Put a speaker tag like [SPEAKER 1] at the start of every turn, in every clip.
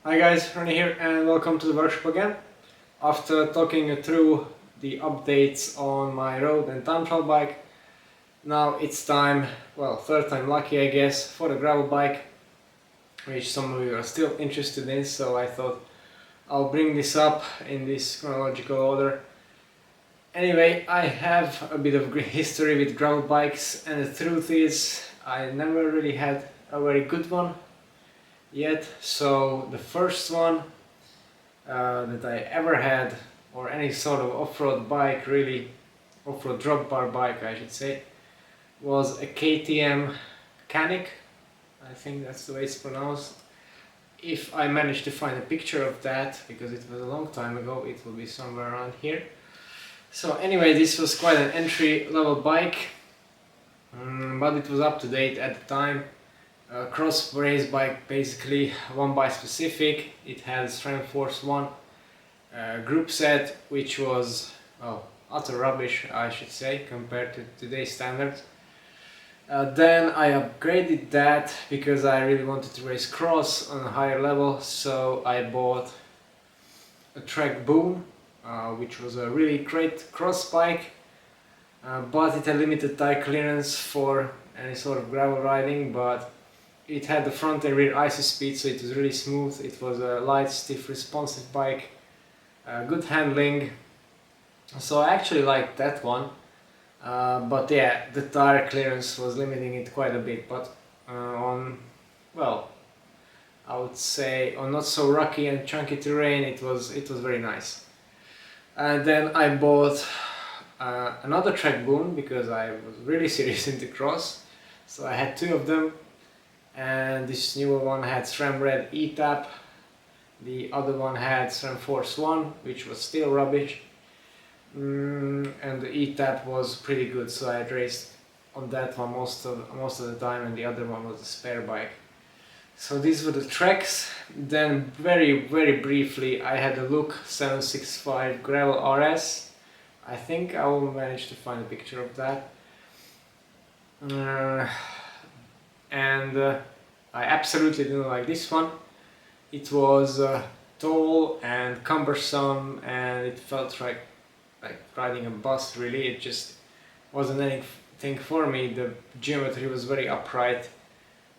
[SPEAKER 1] Hi guys, Ronnie here and welcome to the workshop again. After talking through the updates on my road and time trial bike, now it's time, well, third time lucky I guess, for the gravel bike, which some of you are still interested in, so I thought I'll bring this up in this chronological order. Anyway, I have a bit of history with gravel bikes, and the truth is I never really had a very good one yet. So the first one that I ever had, or any sort of off-road bike, really off-road drop bar bike I should say, was a KTM Canic. I think that's the way it's pronounced. If I manage to find a picture of that, because it was a long time ago, it will be somewhere around here. So anyway, this was quite an entry level bike, but it was up to date at the time. Cross race bike, basically one bike specific. It had Strength Force 1 group set, which was utter rubbish I should say compared to today's standards. Then I upgraded that because I really wanted to race cross on a higher level, so I bought a Trek Boom, which was a really great cross bike, but it had limited tire clearance for any sort of gravel riding, but it had the front and rear ISO-speed, so it was really smooth. It was a light, stiff, responsive bike, good handling, so I actually liked that one. But yeah, the tire clearance was limiting it quite a bit, but on, well, I would say on not so rocky and chunky terrain it was very nice. And then I bought another Trek Boom because I was really serious into cross, so I had two of them. And this newer one had SRAM Red E-Tap, the other one had SRAM Force 1, which was still rubbish, and the E-Tap was pretty good, so I had raced on that one most of the time, and the other one was a spare bike. So these were the Treks. Then very briefly I had a Look 765 Gravel RS. I think I will manage to find a picture of that. And I absolutely didn't like this one. It was tall and cumbersome, and it felt like riding a bus really. It just wasn't anything for me. The geometry was very upright.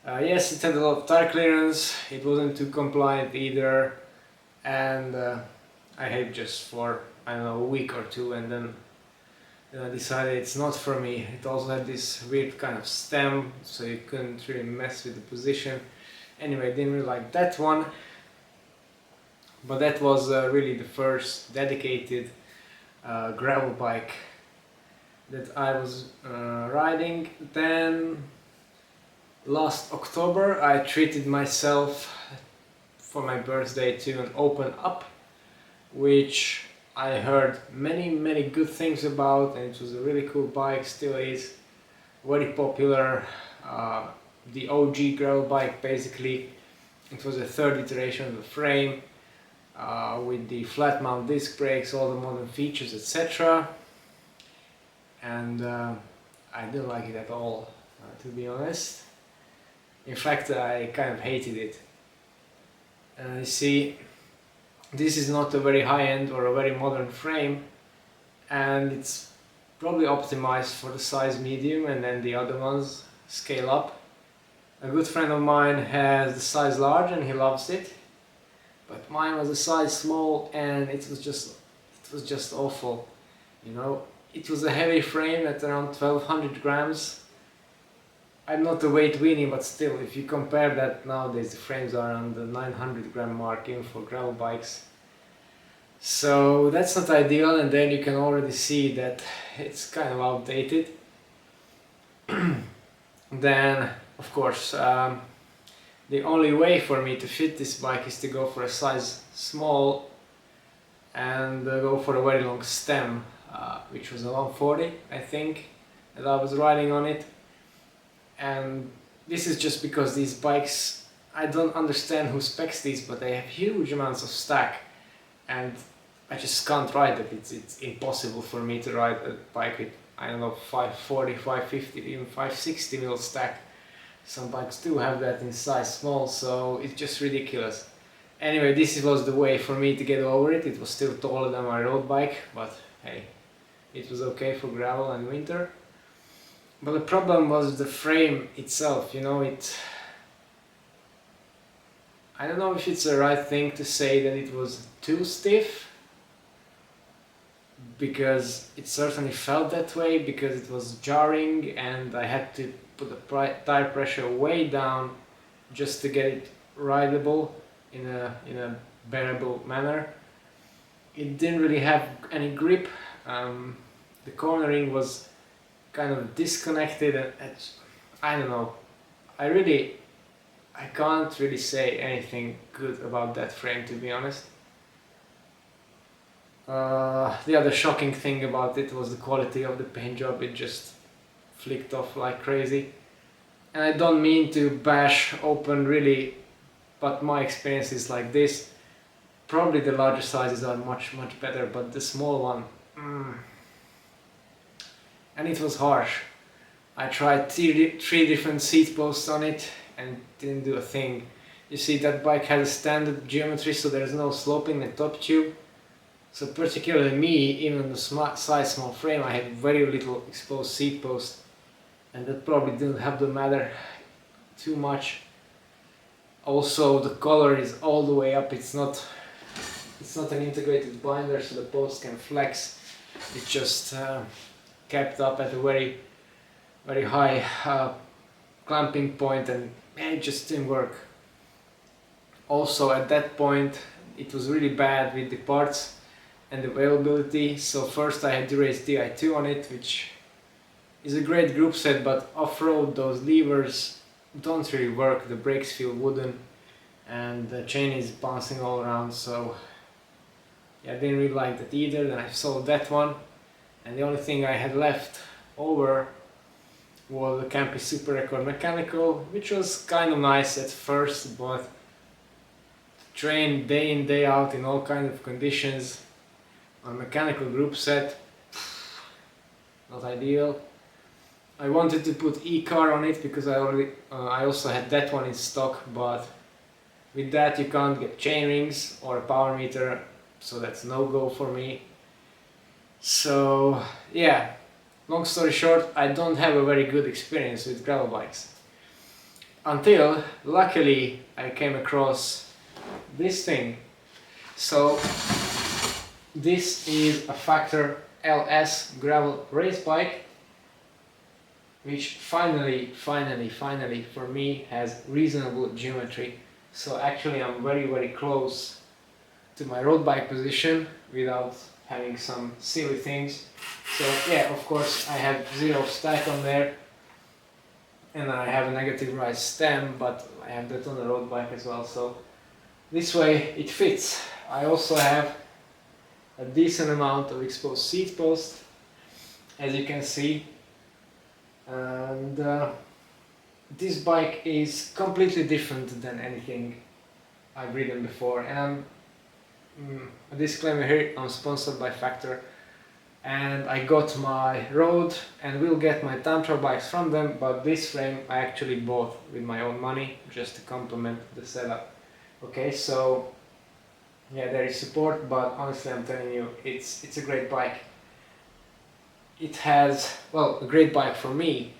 [SPEAKER 1] Yes, it had a lot of tire clearance, it wasn't too compliant either, and I had just for, I don't know, a week or two, and then I decided it's not for me. It also had this weird kind of stem, so you couldn't really mess with the position. Anyway, I didn't really like that one, but that was really the first dedicated gravel bike that I was riding. Then last October I treated myself for my birthday to an Open Up, which I heard many good things about, and it was a really cool bike, still is very popular. The OG gravel bike basically. It was a third iteration of the frame, with the flat mount disc brakes, all the modern features, etc. And I didn't like it at all, to be honest. In fact, I kind of hated it. You see, this is not a very high-end or a very modern frame, and it's probably optimized for the size medium, and then the other ones scale up. A good friend of mine has the size large and he loves it, but mine was a size small, and it was just awful. You know, it was a heavy frame at around 1200 grams. I'm not a weight weenie, but still, if you compare that nowadays, the frames are around the 900 gram mark even for gravel bikes. So that's not ideal, and then you can already see that it's kind of outdated. Then, of course, the only way for me to fit this bike is to go for a size small and go for a very long stem, which was a 140, I think, that I was riding on it. And this is just because these bikes, I don't understand who specs these, but they have huge amounts of stack, and I just can't ride it. It's impossible for me to ride a bike with, I don't know, 540, 550, even 560 mil stack. Some bikes do have that in size small, so it's just ridiculous. Anyway, this was the way for me to get over it. It was still taller than my road bike, but hey, it was okay for gravel and winter. But the problem was the frame itself, you know, I don't know if it's the right thing to say that it was too stiff, because it certainly felt that way, because it was jarring and I had to put the tire pressure way down just to get it rideable in a bearable manner. It didn't really have any grip. The cornering was kind of disconnected, and I don't know. I can't really say anything good about that frame, to be honest. The other shocking thing about it was the quality of the paint job. It just flicked off like crazy. And I don't mean to bash open really, but my experience is like this. Probably the larger sizes are much better, but the small one, and it was harsh. I tried three different seat posts on it and didn't do a thing. You see, that bike has a standard geometry, so there's no sloping in the top tube. So particularly me, even on the small frame, I had very little exposed seat post, and that probably didn't help the matter too much. Also, the collar is all the way up. It's not an integrated binder, so the post can flex. It just kept up at a very high clamping point, and it just didn't work. Also, at that point, it was really bad with the parts and availability. So first I had GRX Di2 on it, which is a great group set, but off-road those levers don't really work. The brakes feel wooden and the chain is bouncing all around, so yeah, I didn't really like that either. Then I sold that one, and the only thing I had left over was the Campy Super Record Mechanical, which was kind of nice at first, but to train day in day out in all kinds of conditions on a mechanical group set, not ideal. I wanted to put E-car on it because I also had that one in stock, but with that you can't get chain rings or a power meter, so that's no go for me. So yeah, long story short, I don't have a very good experience with gravel bikes. Until, luckily, I came across this thing. So this is a Factor LS gravel race bike, which finally for me has reasonable geometry. So actually I'm very close to my road bike position without having some silly things. So yeah, of course I have zero stack on there, and I have a negative rise stem, but I have that on the road bike as well, so this way it fits. I also have a decent amount of exposed seat post, as you can see, and this bike is completely different than anything I've ridden before. And a disclaimer here, I'm sponsored by Factor, and I got my road and will get my time trial bikes from them, but this frame I actually bought with my own money just to complement the setup. Okay, so yeah, there is support, but honestly I'm telling you, it's a great bike. It has, well, a great bike for me.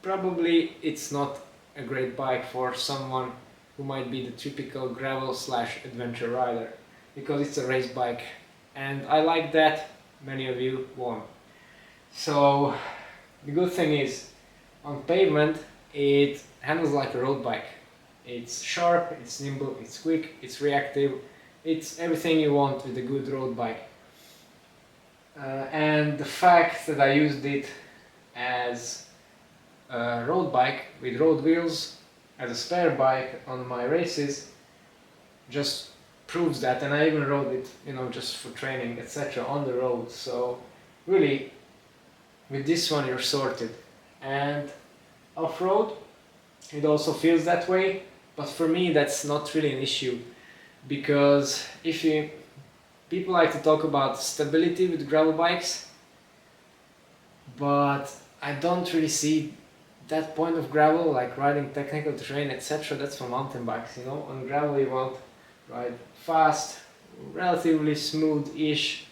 [SPEAKER 1] Probably it's not a great bike for someone who might be the typical gravel / adventure rider, because it's a race bike, and I like that. Many of you won't. So the good thing is, on pavement it handles like a road bike. It's sharp, it's nimble, it's quick, it's reactive, it's everything you want with a good road bike. And the fact that I used it as a road bike with road wheels as a spare bike on my races just proves that. And I even rode it, you know, just for training, etc. on the road. So really, with this one you're sorted. And off-road, it also feels that way, but for me that's not really an issue, because people like to talk about stability with gravel bikes, but I don't really see that point of gravel, like riding technical terrain, etc. That's for mountain bikes, you know. On gravel you want ride fast, relatively smooth-ish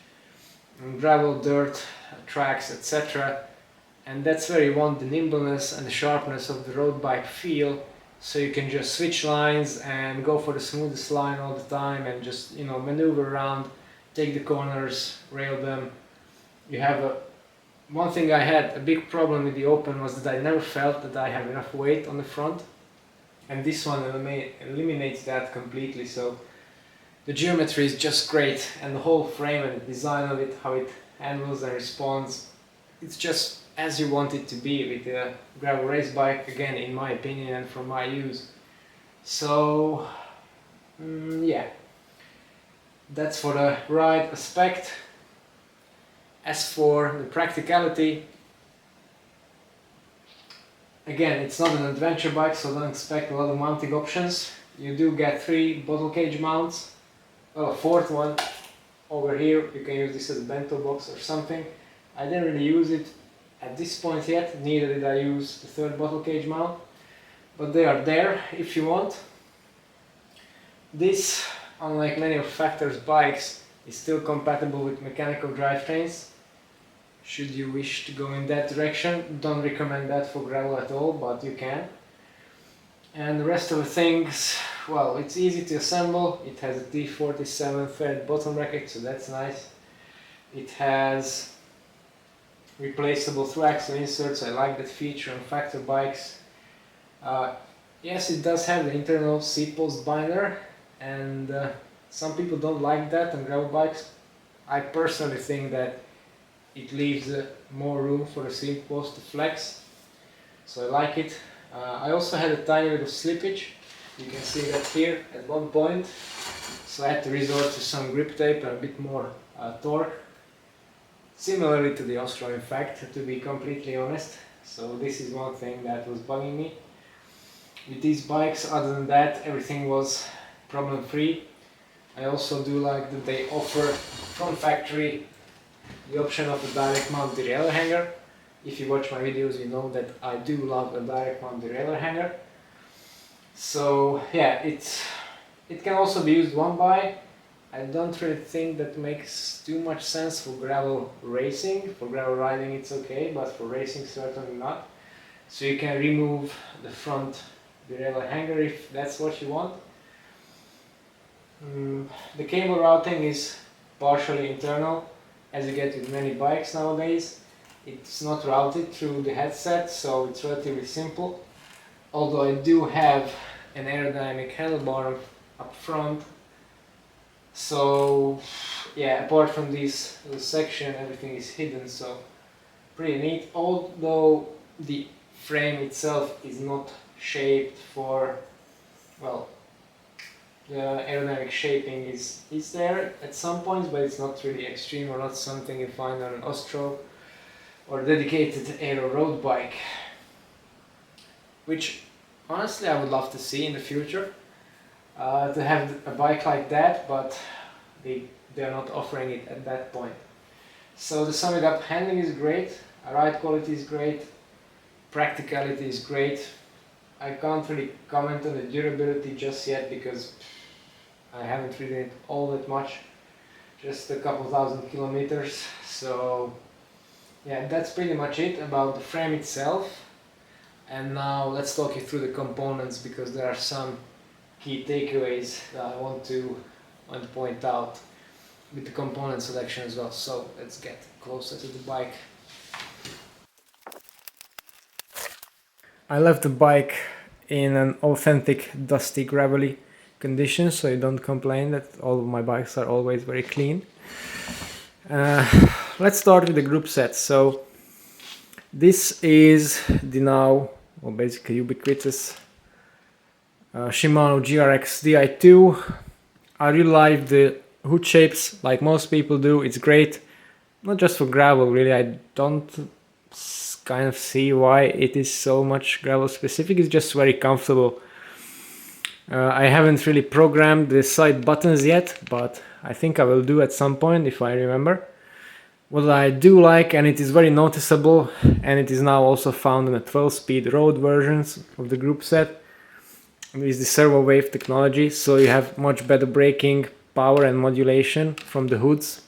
[SPEAKER 1] gravel, dirt, tracks, etc. And that's where you want the nimbleness and the sharpness of the road bike feel, so you can just switch lines and go for the smoothest line all the time and just, you know, maneuver around, take the corners, rail them. You have one thing I had a big problem with the Open was that I never felt that I have enough weight on the front, and this one eliminates that completely. So the geometry is just great, and the whole frame and the design of it, how it handles and responds, it's just as you want it to be with a gravel race bike, again in my opinion and from my use. So yeah, that's for the ride aspect. As for the practicality, again, it's not an adventure bike, so don't expect a lot of mounting options. You do get 3 bottle cage mounts, well, a 4th one over here. You can use this as a bento box or something. I didn't really use it at this point yet, neither did I use the 3rd bottle cage mount, but they are there if you want. This, unlike many of Factor's bikes, is still compatible with mechanical drivetrains. Should you wish to go in that direction, don't recommend that for gravel at all, but you can. And the rest of the things, well, it's easy to assemble. It has a T47 thread bottom bracket, so that's nice. It has replaceable through-axle inserts. I like that feature on Factor bikes. Yes, it does have the internal seat post binder, and some people don't like that on gravel bikes. I personally think that it leaves more room for the seat post to flex, so I like it. I also had a tiny bit of slippage. You can see that here at one point, so I had to resort to some grip tape and a bit more torque. Similarly to the Ostro, in fact, to be completely honest. So this is one thing that was bugging me with these bikes. Other than that, everything was problem free. I also do like that they offer from factory the option of a direct mount derailleur hanger. If you watch my videos, you know that I do love a direct mount derailleur hanger. So yeah, it can also be used one by. I don't really think that makes too much sense for gravel racing. For gravel riding it's okay, but for racing certainly not. So you can remove the front derailleur hanger if that's what you want. The cable routing is partially internal, as you get with many bikes nowadays. It's not routed through the headset, so it's relatively simple. Although I do have an aerodynamic handlebar up front. So yeah, apart from this little section, everything is hidden, so pretty neat. Although the frame itself is not shaped for, well, the aerodynamic shaping is there at some points, but it's not really extreme or not something you find on an Ostro or dedicated aero road bike, which honestly I would love to see in the future. To have a bike like that, but they are not offering it at that point. So to sum it up, handling is great, ride quality is great, practicality is great. I can't really comment on the durability just yet because I haven't ridden it all that much, just a couple thousand kilometers. So yeah, that's pretty much it about the frame itself. And now let's talk you through the components, because there are some key takeaways that I want to point out with the component selection as well. So let's get closer to the bike. I left the bike in an authentic dusty gravelly condition, so you don't complain that all of my bikes are always very clean. Let's start with the group set. So this is the now, well, basically ubiquitous Shimano GRX Di2. I really like the hood shapes like most people do. It's great, not just for gravel really. I don't kind of see why it is so much gravel specific. It's just very comfortable. I haven't really programmed the side buttons yet, but I think I will do at some point if I remember. What I do like, and it is very noticeable, and it is now also found in the 12-speed road versions of the group set, with the servo wave technology, so you have much better braking power and modulation from the hoods,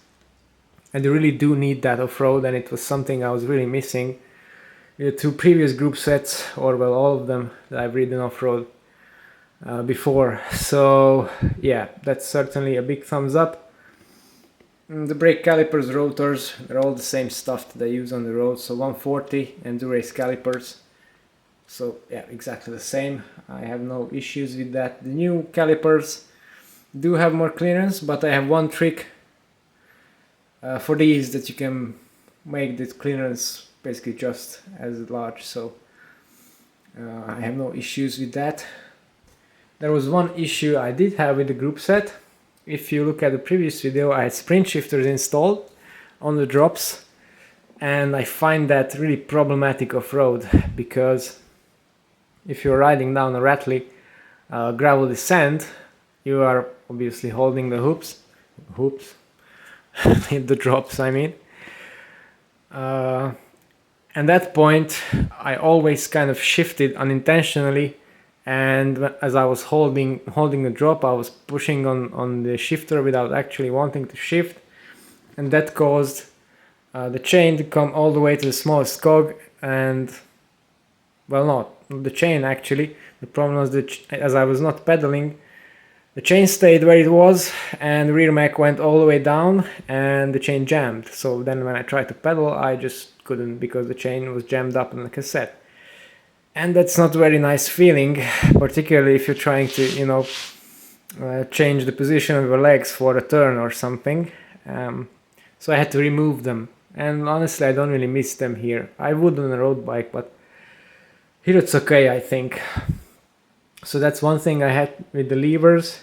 [SPEAKER 1] and you really do need that off-road, and it was something I was really missing with the two previous group sets, or well, all of them that I've ridden off-road before. So yeah, that's certainly a big thumbs up. The brake calipers, rotors, they're all the same stuff that I use on the road, so 140 endurance calipers. So yeah, exactly the same. I have no issues with that. The new calipers do have more clearance, but I have one trick for these, that you can make the clearance basically just as large, so I have no issues with that. There was one issue I did have with the group set. If you look at the previous video, I had sprint shifters installed on the drops, and I find that really problematic off-road, because if you're riding down a rattly gravel descent, you are obviously holding the hoops, the drops I mean. At that point I always kind of shifted unintentionally, and as I was holding the drop, I was pushing on the shifter without actually wanting to shift, and that caused the chain to come all the way to the smallest cog. And well, not the chain actually, the problem was that as I was not pedaling, the chain stayed where it was and the rear mech went all the way down and the chain jammed. So then when I tried to pedal, I just couldn't, because the chain was jammed up in the cassette. And that's not a very nice feeling, particularly if you're trying to, you know, change the position of your legs for a turn or something. So I had to remove them. And honestly, I don't really miss them here. I would on a road bike, but here it's okay, I think. So that's one thing I had with the levers.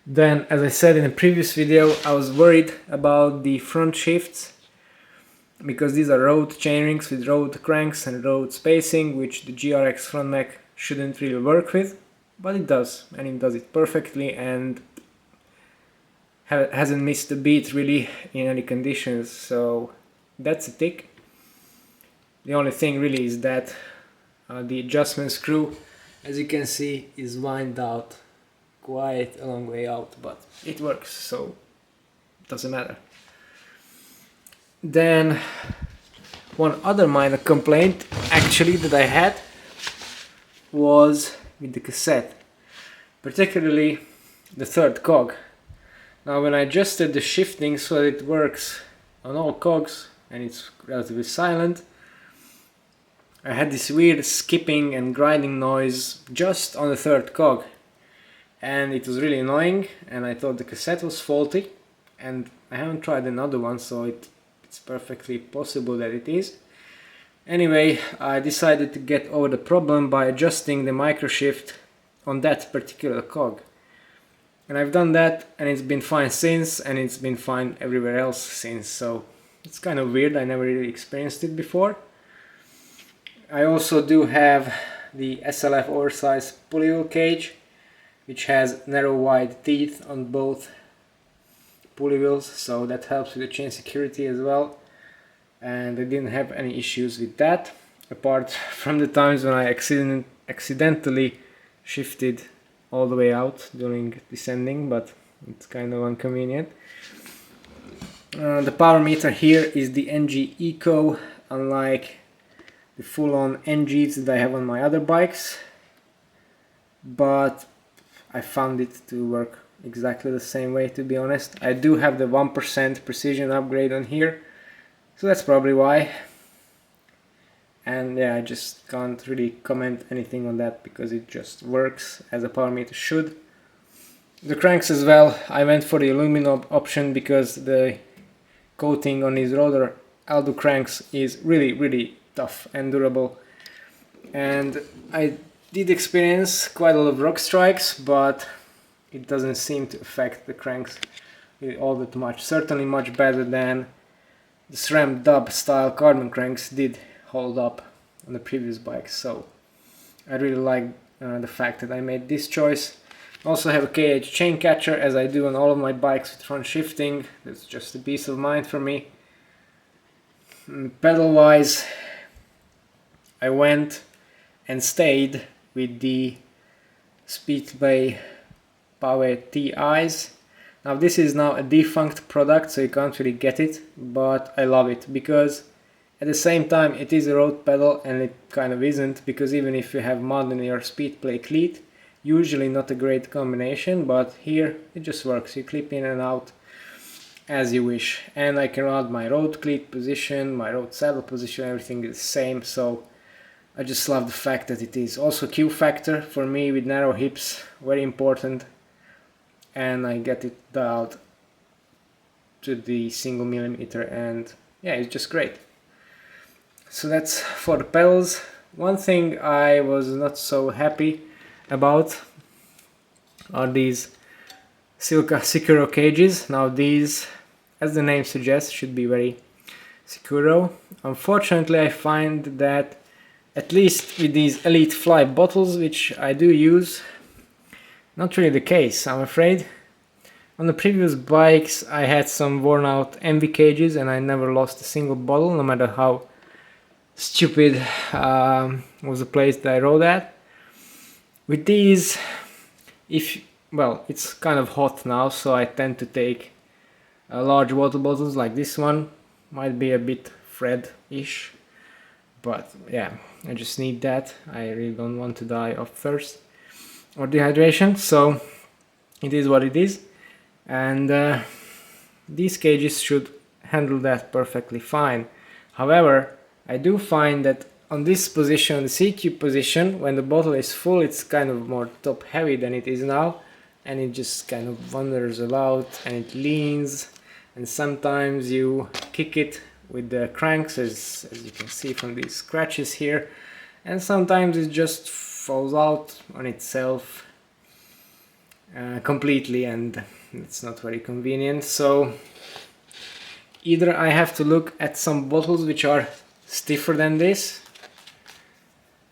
[SPEAKER 1] Then, as I said in a previous video, I was worried about the front shifts, because these are road chainrings with road cranks and road spacing, which the GRX front mech shouldn't really work with, but it does, and it does it perfectly, and hasn't missed a beat really in any conditions, so that's a tick. The only thing really is that the adjustment screw, as you can see, is wind out quite a long way out, but it works, so it doesn't matter. Then one other minor complaint actually that I had was with the cassette, particularly the third cog. Now when I adjusted the shifting so that it works on all cogs and it's relatively silent, I had this weird skipping and grinding noise just on the third cog, and it was really annoying, and I thought the cassette was faulty, and I haven't tried another one, so it's perfectly possible that it is. Anyway, I decided to get over the problem by adjusting the microshift on that particular cog. And I've done that, and it's been fine since, and it's been fine everywhere else since, so it's kind of weird, I never really experienced it before. I also do have the SLF oversized pulley wheel cage, which has narrow wide teeth on both pulley wheels, so that helps with the chain security as well, and I didn't have any issues with that, apart from the times when I accidentally shifted all the way out during descending, but it's kind of inconvenient. The power meter here is the NG Eco, unlike the full-on NGs that I have on my other bikes, but I found it to work exactly the same way, to be honest. I do have the 1% precision upgrade on here, so that's probably why. And yeah, I just can't really comment anything on that because it just works as a power meter should. The cranks as well, I went for the aluminum option because the coating on these Rotor Aldhu cranks is really tough and durable. And I did experience quite a lot of rock strikes, but it doesn't seem to affect the cranks really all that much. Certainly much better than the SRAM dub style carbon cranks did hold up on the previous bikes. So I really like the fact that I made this choice. Also have a KH chain catcher, as I do on all of my bikes with front shifting. That's just a peace of mind for me. Pedal wise, I went and stayed with the Speedplay Pavé Ti eyes. Now this is now a defunct product, so you can't really get it, but I love it because at the same time it is a road pedal and it kind of isn't, because even if you have mud in your Speedplay cleat, usually not a great combination, but here it just works. You clip in and out as you wish, and I can add my road cleat position, my road saddle position, everything is the same, so I just love the fact that it is. Also Q factor for me with narrow hips, very important, and I get it dialed to the single millimeter, and yeah, it's just great. So that's for the pedals. One thing I was not so happy about are these Silca Sicuro cages. Now these, as the name suggests, should be very Sicuro. Unfortunately, I find that at least with these Elite Fly bottles, which I do use, not really the case, I'm afraid. On the previous bikes I had some worn out Enve cages and I never lost a single bottle, no matter how stupid was the place that I rode at. With these, well, it's kind of hot now, so I tend to take large water bottles like this one. Might be a bit Fred-ish, but yeah, I just need that. I really don't want to die of thirst or dehydration, so it is what it is. And these cages should handle that perfectly fine. However, I do find that on this position, the CQ position, when the bottle is full, it's kind of more top heavy than it is now, and it just kind of wanders about and it leans, and sometimes you kick it with the cranks, as you can see from these scratches here, and sometimes it just falls out on itself completely, and it's not very convenient. So either I have to look at some bottles which are stiffer than this,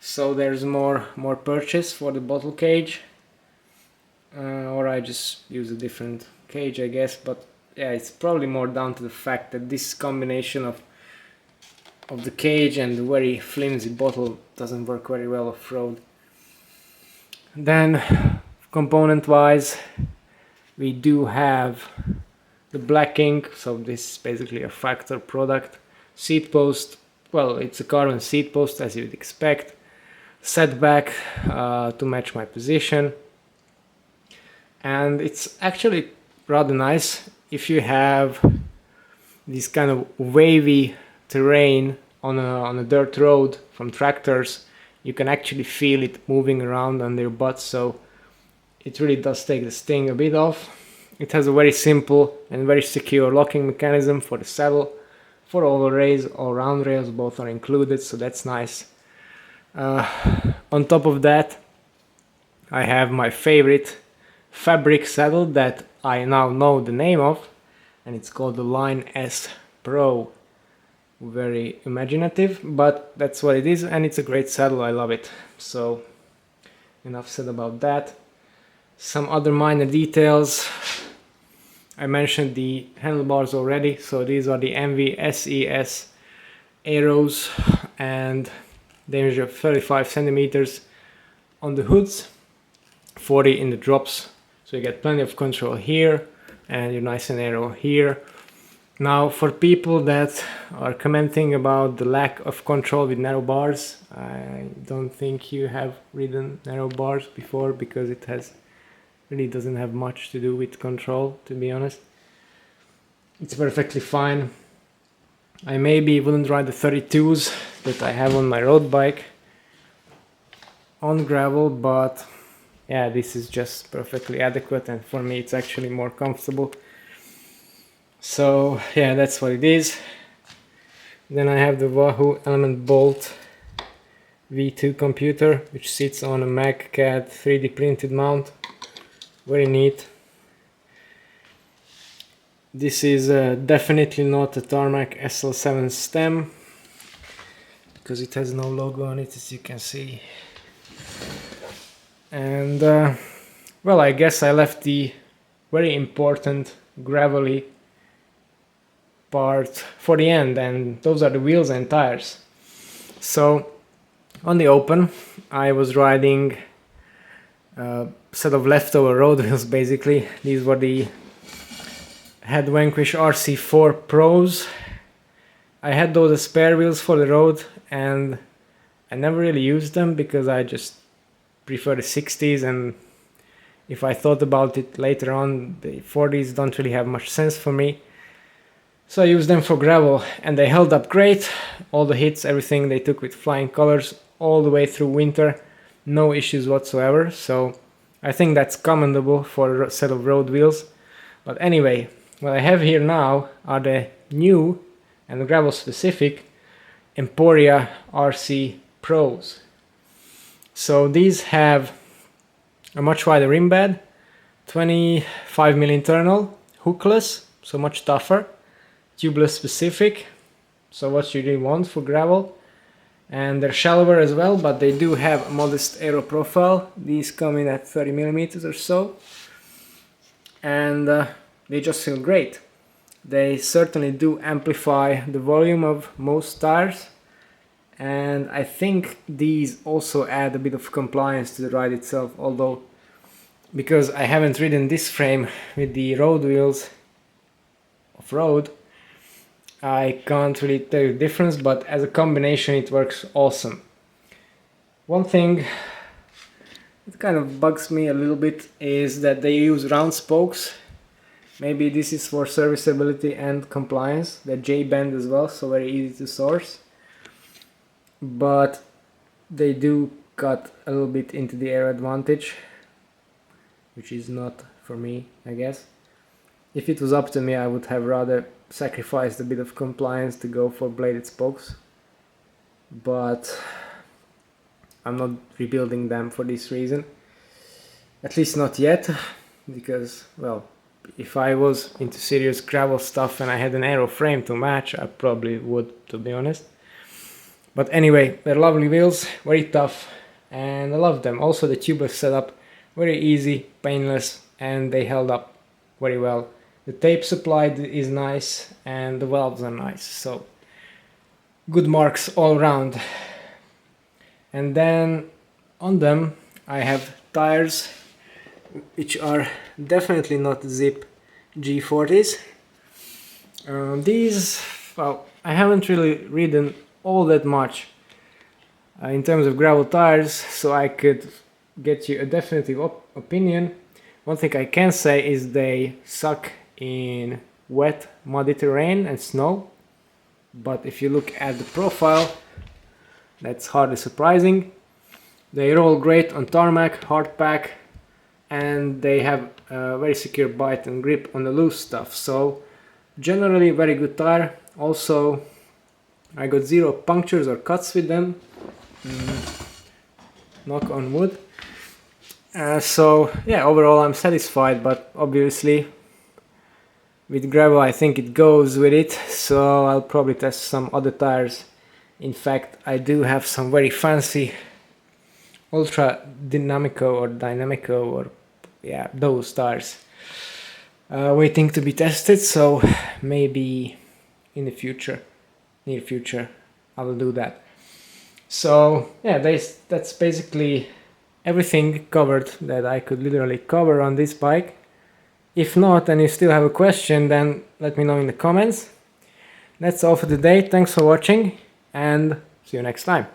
[SPEAKER 1] so there's more purchase for the bottle cage, or I just use a different cage, I guess. But yeah, it's probably more down to the fact that this combination of the cage and the very flimsy bottle doesn't work very well off-road. Then component wise, we do have the blacking, so this is basically a factor product. Seat post, well, it's a carbon seat post as you'd expect. Setback to match my position, and it's actually rather nice if you have this kind of wavy terrain on a dirt road from tractors. You can actually feel it moving around on their butts, so it really does take the sting a bit off. It has a very simple and very secure locking mechanism for the saddle. For all rails or round rails, both are included, so that's nice. On top of that, I have my favorite fabric saddle that I now know the name of, and it's called the Line S Pro. Very imaginative, but that's what it is, and it's a great saddle. I love it. So enough said about that. Some other minor details. I mentioned the handlebars already, so these are the Enve SES Aeros, and they measure 35 centimeters on the hoods, 40 in the drops, so you get plenty of control here, and you're nice and narrow here. Now, for people that are commenting about the lack of control with narrow bars, I don't think you have ridden narrow bars before, because it really doesn't have much to do with control, to be honest. It's perfectly fine. I maybe wouldn't ride the 32s that I have on my road bike on gravel, but yeah, this is just perfectly adequate, and for me it's actually more comfortable. So yeah, that's what it is. Then I have the Wahoo Element Bolt V2 computer, which sits on a MagCAD 3D printed mount. Very neat. This is definitely not a Tarmac SL7 stem, because it has no logo on it, as you can see. And well, I guess I left the very important gravelly part for the end, and those are the wheels and tires. So on the open, I was riding set of leftover road wheels basically. These were the HED RC4 Pros. I had those as spare wheels for the road, and I never really used them because I just prefer the 60s, and if I thought about it later on, the 40s don't really have much sense for me. So I used them for gravel, and they held up great. All the hits, everything, they took with flying colors all the way through winter. No issues whatsoever, so I think that's commendable for a set of road wheels. But anyway, what I have here now are the new and gravel specific Emporia RC Pros. So these have a much wider rim bed, 25mm internal, hookless, so much tougher, tubeless specific, so what you really want for gravel. And they're shallower as well, but they do have a modest aero profile. These come in at 30mm or so, and they just feel great. They certainly do amplify the volume of most tires, and I think these also add a bit of compliance to the ride itself, although because I haven't ridden this frame with the road wheels off-road, I can't really tell you the difference, but as a combination it works awesome. One thing that kind of bugs me a little bit is that they use round spokes. Maybe this is for serviceability and compliance. They're J-bend as well, so very easy to source. But they do cut a little bit into the air advantage, which is not for me, I guess. If it was up to me, I would have rather sacrificed a bit of compliance to go for bladed spokes. But I'm not rebuilding them for this reason. At least not yet, because, well, if I was into serious gravel stuff and I had an aero frame to match, I probably would, to be honest. But anyway, they're lovely wheels, very tough, and I love them. Also the tubeless setup, very easy, painless, and they held up very well. The tape supplied is nice, and the valves are nice, so good marks all around. And then on them I have tires which are definitely not Zip G40s. These, well, I haven't really ridden all that much in terms of gravel tires, so I could get you a definitive opinion. One thing I can say is they suck in wet, muddy terrain and snow, but if you look at the profile, that's hardly surprising. They roll great on tarmac, hard pack, and they have a very secure bite and grip on the loose stuff, so generally very good tire. Also, I got 0 punctures or cuts with them, knock on wood. So yeah, overall I'm satisfied, but obviously with gravel I think it goes with it, so I'll probably test some other tires. In fact, I do have some very fancy Ultra Dynamico or yeah, those tires waiting to be tested, so maybe in the future, near future, I will do that. So yeah, that's basically everything covered that I could literally cover on this bike. If not, and you still have a question, then let me know in the comments. That's all for today. Thanks for watching, and see you next time.